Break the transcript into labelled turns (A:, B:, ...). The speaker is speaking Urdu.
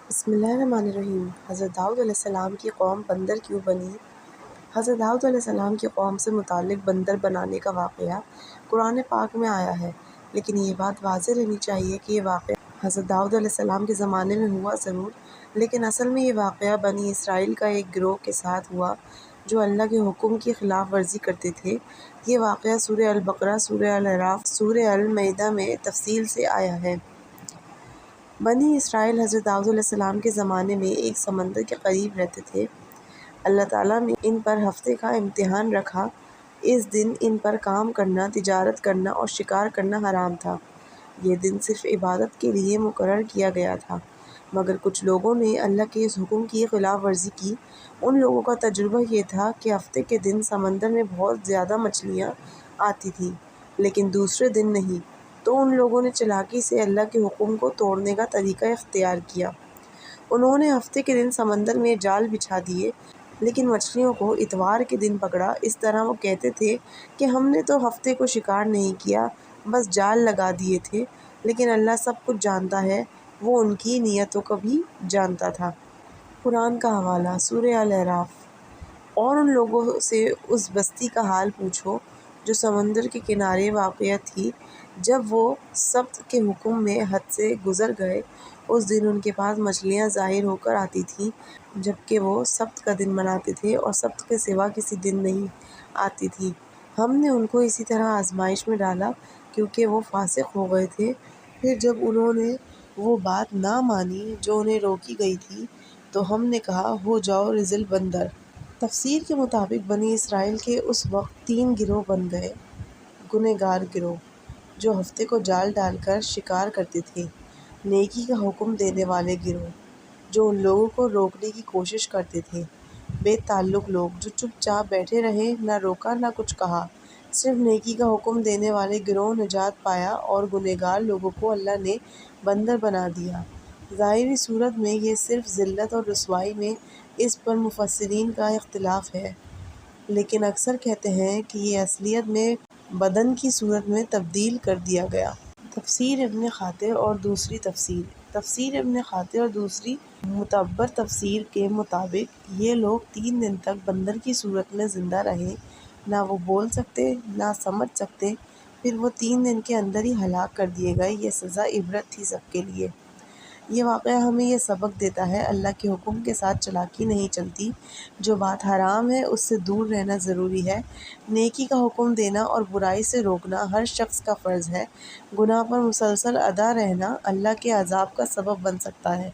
A: بسم اللہ الرحمن الرحیم۔ حضرت داؤد علیہ السلام کی قوم بندر کیوں بنی؟ حضرت داؤد علیہ السلام کی قوم سے متعلق بندر بنانے کا واقعہ قرآن پاک میں آیا ہے، لیکن یہ بات واضح رہنی چاہیے کہ یہ واقعہ حضرت داؤد علیہ السلام کے زمانے میں ہوا ضرور، لیکن اصل میں یہ واقعہ بنی اسرائیل کا ایک گروہ کے ساتھ ہوا جو اللہ کے حکم کی خلاف ورزی کرتے تھے۔ یہ واقعہ سورہ البقرہ، سورہ الاعراف، سورہ المائدہ میں تفصیل سے آیا ہے۔ بنی اسرائیل حضرت داؤد علیہ السلام کے زمانے میں ایک سمندر کے قریب رہتے تھے۔ اللہ تعالیٰ نے ان پر ہفتے کا امتحان رکھا۔ اس دن ان پر کام کرنا، تجارت کرنا اور شکار کرنا حرام تھا۔ یہ دن صرف عبادت کے لیے مقرر کیا گیا تھا، مگر کچھ لوگوں نے اللہ کے اس حکم کی خلاف ورزی کی۔ ان لوگوں کا تجربہ یہ تھا کہ ہفتے کے دن سمندر میں بہت زیادہ مچھلیاں آتی تھیں، لیکن دوسرے دن نہیں، تو ان لوگوں نے چالاکی سے اللہ کے حکم کو توڑنے کا طریقہ اختیار کیا۔ انہوں نے ہفتے کے دن سمندر میں جال بچھا دیے، لیکن مچھلیوں کو اتوار کے دن پکڑا۔ اس طرح وہ کہتے تھے کہ ہم نے تو ہفتے کو شکار نہیں کیا، بس جال لگا دیے تھے، لیکن اللہ سب کچھ جانتا ہے، وہ ان کی نیتوں کو بھی جانتا تھا۔ قرآن کا حوالہ سورہ الاعراف۔ اور ان لوگوں سے اس بستی کا حال پوچھو جو سمندر کے کنارے واقع تھی۔ جب وہ سبت کے حکم میں حد سے گزر گئے، اس دن ان کے پاس مچھلیاں ظاہر ہو کر آتی تھیں، جبکہ وہ سبت کا دن مناتے تھے اور سبت کے سوا کسی دن نہیں آتی تھیں۔ ہم نے ان کو اسی طرح آزمائش میں ڈالا کیونکہ وہ فاسق ہو گئے تھے۔ پھر جب انہوں نے وہ بات نہ مانی جو انہیں روکی گئی تھی، تو ہم نے کہا ہو جاؤ رذل بندر۔ تفسیر کے مطابق بنی اسرائیل کے اس وقت 3 گروہ بن گئے۔ گنہگار گروہ جو ہفتے کو جال ڈال کر شکار کرتے تھے۔ نیکی کا حکم دینے والے گروہ جو ان لوگوں کو روکنے کی کوشش کرتے تھے۔ بے تعلق لوگ جو چپ چاپ بیٹھے رہے، نہ روکا نہ کچھ کہا۔ صرف نیکی کا حکم دینے والے گروہ نجات پایا اور گنہگار لوگوں کو اللہ نے بندر بنا دیا۔ ظاہری صورت میں یہ صرف ذلت اور رسوائی میں، اس پر مفسرین کا اختلاف ہے، لیکن اکثر کہتے ہیں کہ یہ اصلیت میں بدن کی صورت میں تبدیل کر دیا گیا۔ تفسیر ابن خاطر اور دوسری تفسیر۔ تفسیر ابن خاطر اور دوسری معتبر تفسیر کے مطابق یہ لوگ 3 دن تک بندر کی صورت میں زندہ رہے، نہ وہ بول سکتے نہ سمجھ سکتے، پھر وہ 3 دن کے اندر ہی ہلاک کر دیے گئے۔ یہ سزا عبرت تھی سب کے لیے۔ یہ واقعہ ہمیں یہ سبق دیتا ہے اللہ کے حکم کے ساتھ چالاکی نہیں چلتی، جو بات حرام ہے اس سے دور رہنا ضروری ہے۔ نیکی کا حکم دینا اور برائی سے روکنا ہر شخص کا فرض ہے۔ گناہ پر مسلسل اڑا رہنا اللہ کے عذاب کا سبب بن سکتا ہے۔